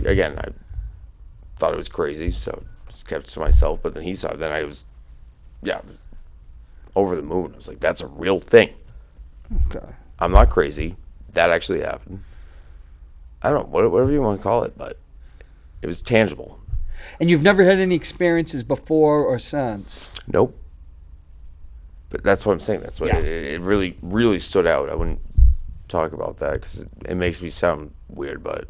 thought it was crazy, so just kept it to myself. But then he saw it. Then I was over the moon. I was like, "That's a real thing." Okay. I'm not crazy. That actually happened. I don't know, whatever you want to call it, but it was tangible. And you've never had any experiences before or since? Nope. But that's what I'm saying. That's what Yeah. it really, really stood out. I wouldn't talk about that because it makes me sound weird, but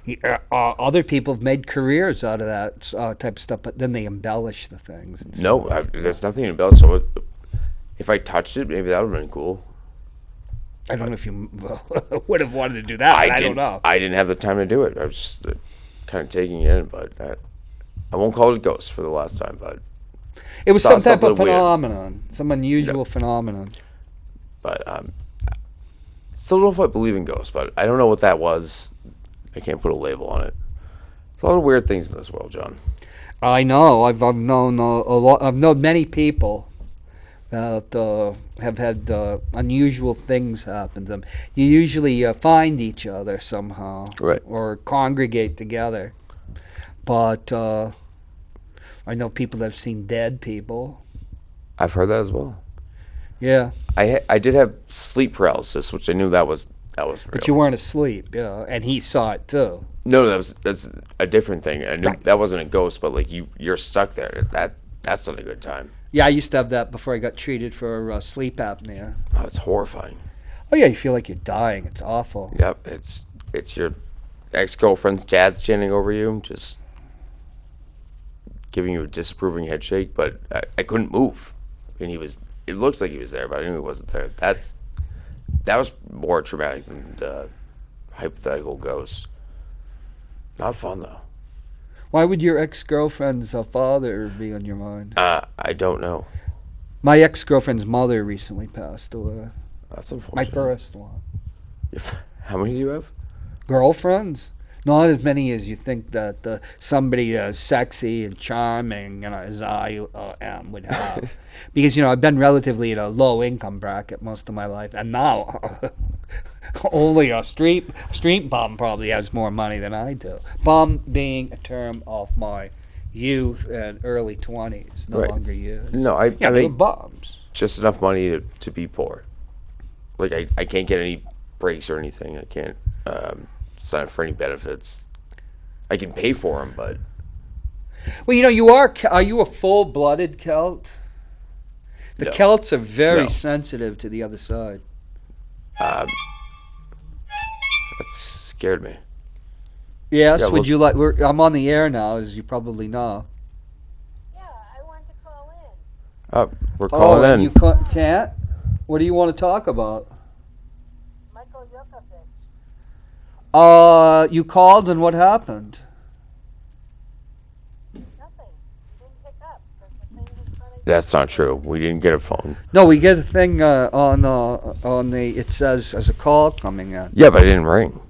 Yeah. other people have made careers out of that type of stuff, but then they embellish the things. And No, stuff. there's nothing about it. So if I touched it, maybe that would have been cool. I don't know if you would have wanted to do that. I don't know. I didn't have the time to do it. I was just kind of taking it in, but I won't call it a ghost for the last time. But It was saw some type of something weird. phenomenon, some unusual phenomenon. But still don't know if I believe in ghosts. But I don't know what that was. I can't put a label on it. There's a lot of weird things in this world, John. I know. I've known a lot. I've known many people that have had unusual things happen to them. You usually find each other somehow, Right. or congregate together. But I know people that have seen dead people. I've heard that as well. Yeah, I did have sleep paralysis, which I knew that was real. but you weren't asleep. Yeah, and he saw it too. No, that's a different thing. I knew Right. that wasn't a ghost, but like you're stuck there. That's not a good time. Yeah, I used to have that before I got treated for sleep apnea. Oh, it's horrifying. Oh yeah, you feel like you're dying. It's awful. Yep, it's your ex-girlfriend's dad standing over you, just giving you a disapproving head shake. But I couldn't move, and it looks like he was there, but I knew he wasn't there. That was more traumatic than the hypothetical ghost. Not fun though. Why would your ex-girlfriend's father be on your mind? I don't know. My ex-girlfriend's mother recently passed away. That's My unfortunate. first one. How many do you have? Girlfriends? Not as many as you think that somebody as sexy and charming as I am would have. Because, I've been relatively in a low income bracket most of my life. And now, only a street bum probably has more money than I do. Bum being a term of my youth and early 20s, no Right. longer youth. No, I Yeah, they're make bums. just enough money to be poor. Like I can't get any breaks or anything. I can't sign up for any benefits. I can pay for them, but Well, are you a full-blooded Celt? The No. Celts are very No. sensitive to the other side. that scared me. Yes, Yeah, would well- you like? I'm on the air now, as you probably know. Yeah, I want to call in. We're calling in. and you can't? What do you want to talk about? Michael Yokovich. You called, and what happened? Nothing. Didn't pick up. There's a thing in front of you. That's not true. We didn't get a phone. No, we get a thing on the. It says as a call coming in. Yeah, but it didn't ring.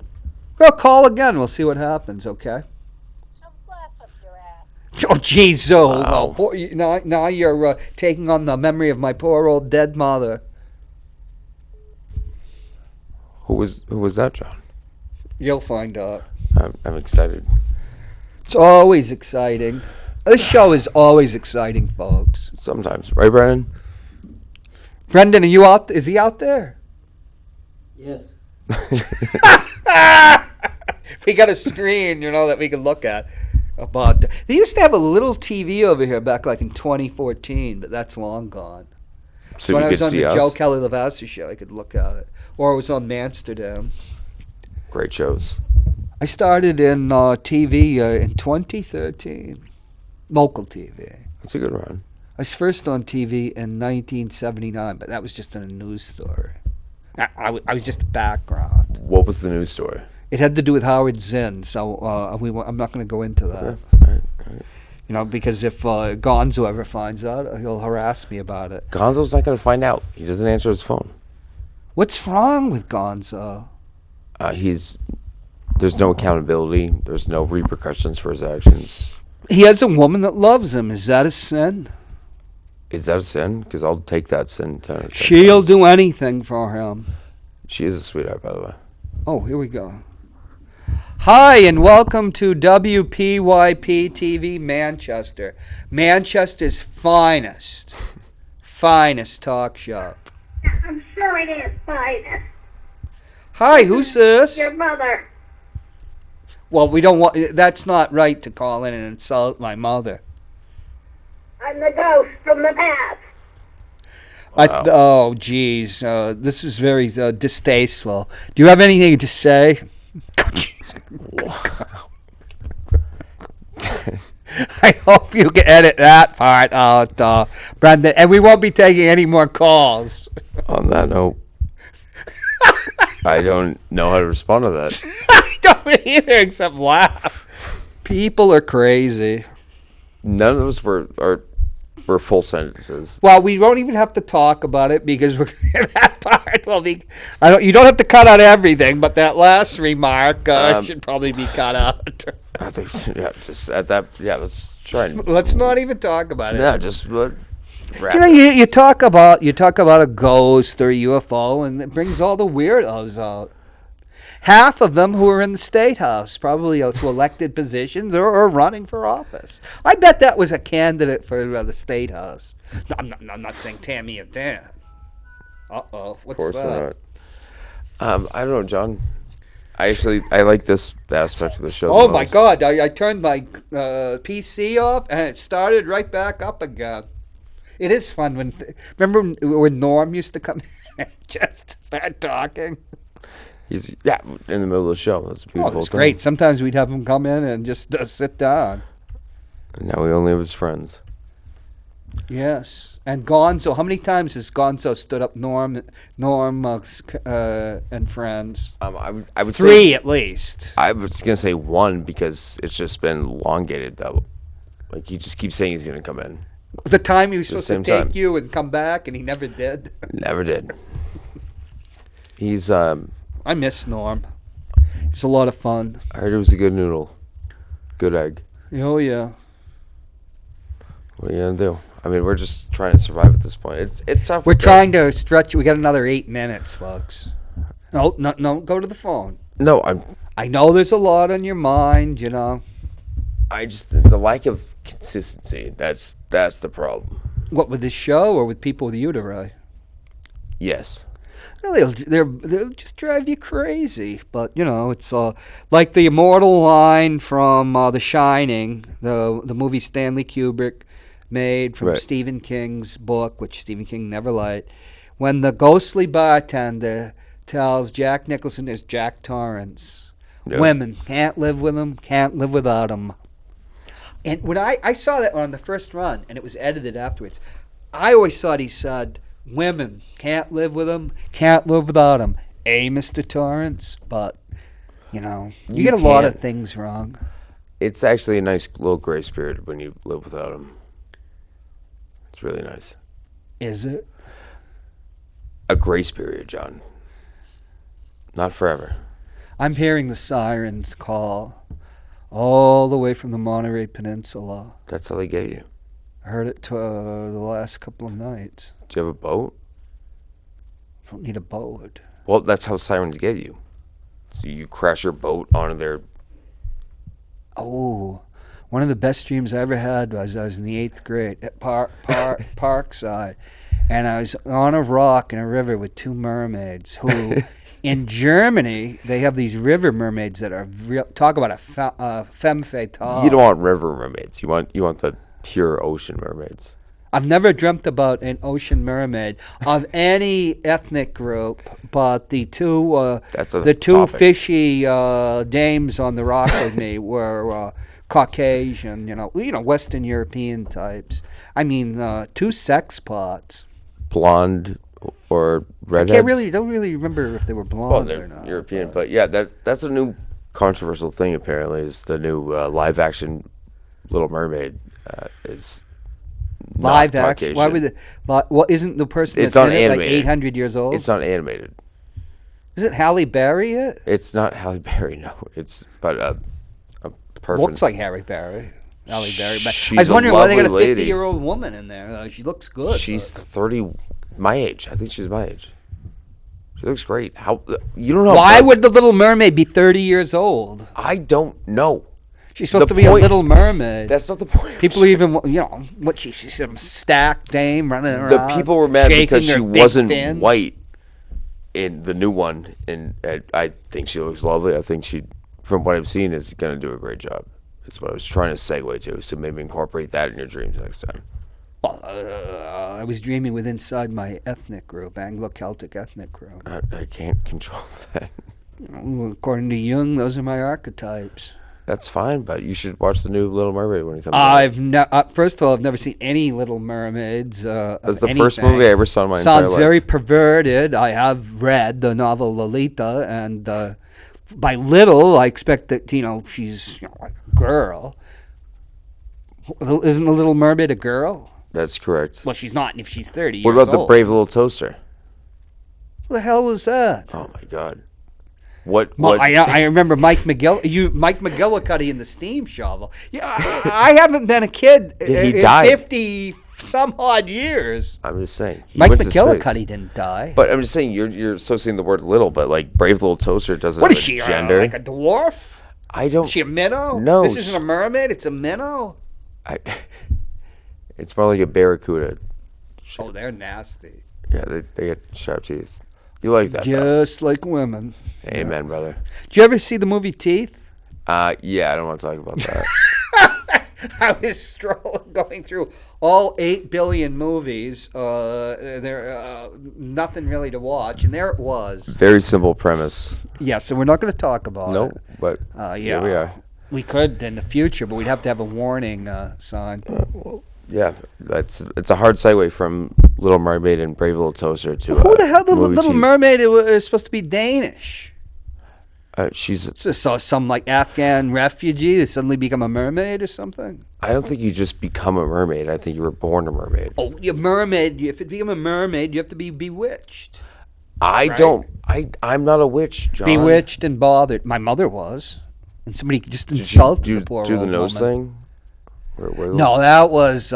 Well, call again. We'll see what happens. Okay. Shove glass up your ass. Oh, jeez, Wow. now you're taking on the memory of my poor old dead mother. Who was that, John? You'll find out. I'm excited. It's always exciting. This show is always exciting, folks. Sometimes, right, Brennan? Brendan, are you out? Is he out there? Yes. We got a screen, that we can look at. They used to have a little TV over here back like in 2014, but that's long gone. So When I you was could on see the us. Joe Kelly Lavasser show, I could look at it. Or it was on Amsterdam. Great shows. I started in TV in 2013. Local TV. That's a good run. I was first on TV in 1979, but that was just in a news story. I was just background. What was the news story? It had to do with Howard Zinn, so I'm not going to go into that. Okay. All right. Because if Gonzo ever finds out, he'll harass me about it. Gonzo's not going to find out. He doesn't answer his phone. What's wrong with Gonzo? There's no accountability. There's no repercussions for his actions. He has a woman that loves him. Is that a sin? Is that a sin? Because I'll take that sin. She'll do anything for him. She is a sweetheart, by the way. Oh, here we go. Hi, and welcome to WPYP-TV Manchester. Manchester's finest talk show. I'm sure it is fine. Hi, who's this? Your mother. Well, we don't want. That's not right to call in and insult my mother. I'm the ghost from the past. Wow. Oh, geez, this is very distasteful. Do you have anything to say? I hope you can edit that part out, Brendan. And we won't be taking any more calls. On that note, I don't know how to respond to that. I don't either, except laugh. People are crazy. None of those were full sentences. Well, we won't even have to talk about it because that part will be. You don't have to cut out everything, but that last remark should probably be cut out. I think, just at that, let's try and. Let's not even talk about it. Yeah, just wrap You talk about a ghost or a UFO, and it brings all the weirdos out. Half of them who are in the State House, probably to elected positions or running for office. I bet that was a candidate for the State House. No, I'm not saying Tammy and Dan. Uh-oh, what's Of course that? not. I don't know, John. I like this aspect of the show. Oh my God! I turned my PC off and it started right back up again. It is fun remember when Norm used to come in and just start talking. He's in the middle of the show. That's a beautiful. It's great. Sometimes we'd have him come in and just sit down. And now we only have his friends. Yes, and Gonzo. How many times has Gonzo stood up Norm, and friends? I would say 3 at least. I was gonna say 1 because it's just been elongated though. Like he just keeps saying he's gonna come in. The time he was supposed to same take time. you and come back, and he never did. Never did. He's I miss Norm. It's a lot of fun. I heard it was a good noodle, good egg. Oh yeah. What are you gonna do? I mean, we're just trying to survive at this point. It's tough. We're trying to stretch. We got another 8 minutes, folks. No, go to the phone. No, I know there's a lot on your mind, I just the lack of consistency. That's the problem. What, with this show or with people with uteri? Yes. Well, they'll just drive you crazy. But, it's like the immortal line from The Shining, the movie Stanley Kubrick made from Right. Stephen King's book, which Stephen King never liked, when the ghostly bartender tells Jack Nicholson is Jack Torrance. Yeah. Women, can't live with him, can't live without him. And when I saw that on the first run, and it was edited afterwards, I always thought he said, women, can't live with him, can't live without him. Mr. Torrance? But, you get a lot of can't. things wrong. It's actually a nice little grace period when you live without him. It's really nice. Is it? A grace period, John. Not forever. I'm hearing the sirens call all the way from the Monterey Peninsula. That's how they get you. I heard it the last couple of nights. Do you have a boat? I don't need a boat. Well, that's how sirens get you. So you crash your boat onto their... Oh, one of the best dreams I ever had was I was in the 8th grade at Parkside, and I was on a rock in a river with 2 mermaids who, in Germany, they have these river mermaids that are real. Talk about a femme fatale. You don't want river mermaids. You want the pure ocean mermaids. I've never dreamt about an ocean mermaid of any ethnic group, but the two That's a the two topic. fishy dames on the rock with me were Caucasian, Western European types. I mean, 2 sex pots. Blonde or redheads? Don't really remember if they were Well, blonde they're or not. European, but yeah, that's a new controversial thing. Apparently, is the new live action Little Mermaid is not Live action. Caucasian. Why would what isn't the person It's that's not in it like animated. 800 years old? It's not animated. Is it Halle Berry yet? It's not Halle Berry. No, it's a person. Looks like Halle Berry. Halle Berry. But She's I was a wondering why they got a lovely lady. 50-year-old woman in there. She looks good. She's but- 30, my age. I think she's my age. She looks great. How you don't know? Why would the Little Mermaid be 30 years old? I don't know. She's supposed The to be a point- Little Mermaid. That's not the point. People even, she's some stacked dame running around. The people were mad shaking because her she big wasn't fins. white in the new one, and I think she looks lovely. I think she, from what I've seen, is going to do a great job. That's what I was trying to segue to. So maybe incorporate that in your dreams next time. Well, I was dreaming with inside my ethnic group, Anglo-Celtic ethnic group. I can't control that. According to Jung, those are my archetypes. That's fine, but you should watch the new Little Mermaid when it comes out. First of all, I've never seen any Little Mermaids. It was the first movie I ever saw in my entire life. Sounds very perverted. I have read the novel Lolita, and by little, I expect that she's like a girl. Isn't the Little Mermaid a girl? That's correct. Well, she's not if she's 30 What years about the old. Brave Little Toaster? What the hell is that? Oh my God! What? I remember Mike McGillicuddy in the Steam Shovel. Yeah, I haven't been a kid He in died. 50 some odd years. I'm just saying. He Mike went to space. McGillicuddy didn't die. But I'm just saying you're associating the word little, but like Brave Little Toaster doesn't What have is she? a gender. Like a dwarf? I don't. Is she a minnow? No, This isn't a mermaid. It's a minnow. It's more like a barracuda. Oh, they're nasty. Yeah, they get sharp teeth. You like that? Though. Just like women. Amen, brother. Did you ever see the movie Teeth? Yeah, I don't want to talk about that. I was going through all 8 billion movies. There, nothing really to watch, and there it was. Very simple premise. Yeah, so we're not going to talk about Nope, it. but here we are. We could in the future, but we'd have to have a warning sign. Yeah, it's a hard segue from Little Mermaid and Brave Little Toaster to Who the hell? The movie Little Teeth. Mermaid is supposed to be Danish. She's. So some like Afghan refugee that suddenly become a mermaid or something. I don't think you just become a mermaid. I think you were born a mermaid. Oh, you're mermaid. If you become a mermaid, you have to be bewitched. I don't. I'm not a witch, John. Bewitched and bothered. My mother was, and somebody just insulted the poor do the old nose woman. thing? Where No, that was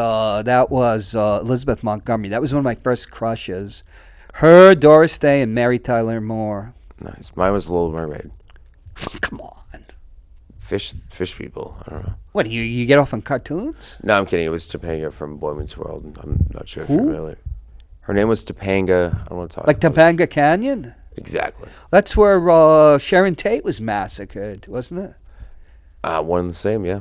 Elizabeth Montgomery. That was one of my first crushes. Her, Doris Day, and Mary Tyler Moore. Nice. Mine was Little Mermaid. Come on. Fish people. I don't know. What, you get off on cartoons? No, I'm kidding. It was Topanga from Boy Meets World. I'm not sure if Who? you're familiar. Her name was Topanga. I don't want to talk Like about Topanga Canyon? it. Exactly. That's where Sharon Tate was massacred, wasn't it? One and the same, yeah.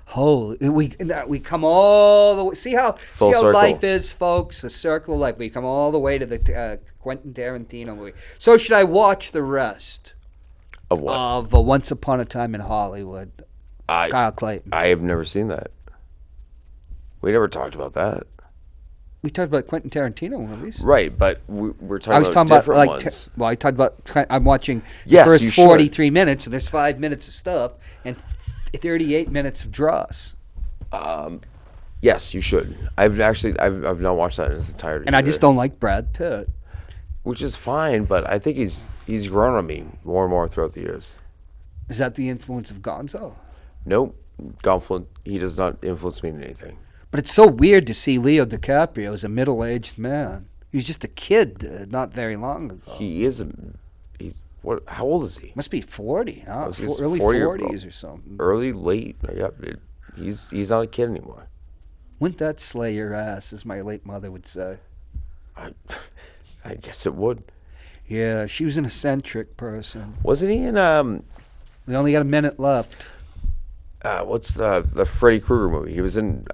Holy, we come all the way. See how circle. life is, folks. The circle of life. We come all the way to the Quentin Tarantino movie. So should I watch the rest Of what? of Once Upon a Time in Hollywood? Kyle Clayton. I have never seen that. We never talked about that. We talked about Quentin Tarantino movies. Right, but we're talking I was about talking about different like ones. I talked about. I'm watching Yes, the you first should. 43 minutes, and there's 5 minutes of stuff and 38 minutes of dross. Yes, you should. I've not watched that in its entirety. And I just don't like Brad Pitt. Which is fine, but I think he's grown on me more and more throughout the years. Is that the influence of Gonzo? Nope, he does not influence me in anything. But it's so weird to see Leo DiCaprio as a middle-aged man. He was just a kid not very long ago. He's what? How old is he? Must be 40, huh? was just Early 40 40s or something. Early, late. Yeah, he's not a kid anymore. Wouldn't that slay your ass, as my late mother would say? I guess it would. Yeah, she was an eccentric person. Wasn't he in We only got a minute left. what's the Freddy Krueger movie? He was in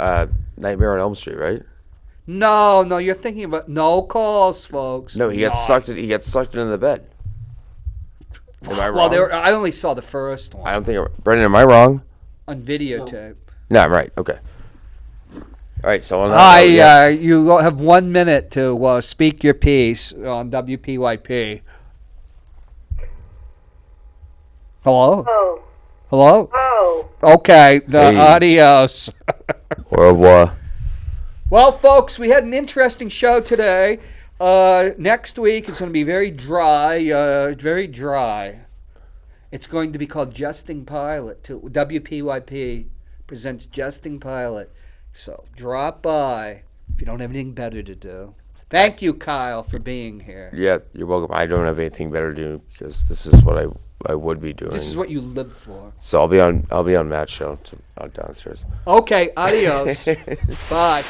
Nightmare on Elm Street, right? No, you're thinking about no calls, folks. No, he gets sucked into the bed. Am I wrong? Well, I only saw the first one I don't think Brendan, am I wrong? on videotape. No, I'm right. Okay. All right, so on that note, yeah. You have 1 minute to speak your piece on WPYP. Hello? Oh. Hello? Oh. Okay, Hey. adios. Au revoir. Well, folks, we had an interesting show today. Next week, it's going to be very dry, very dry. It's going to be called Justing Pilot. WPYP presents Justing Pilot. So drop by if you don't have anything better to do. Thank you, Kyle, for being here. Yeah, you're welcome. I don't have anything better to do because this is what I would be doing. This is what you live for. So I'll be on Matt's show downstairs. Okay, adios. Bye.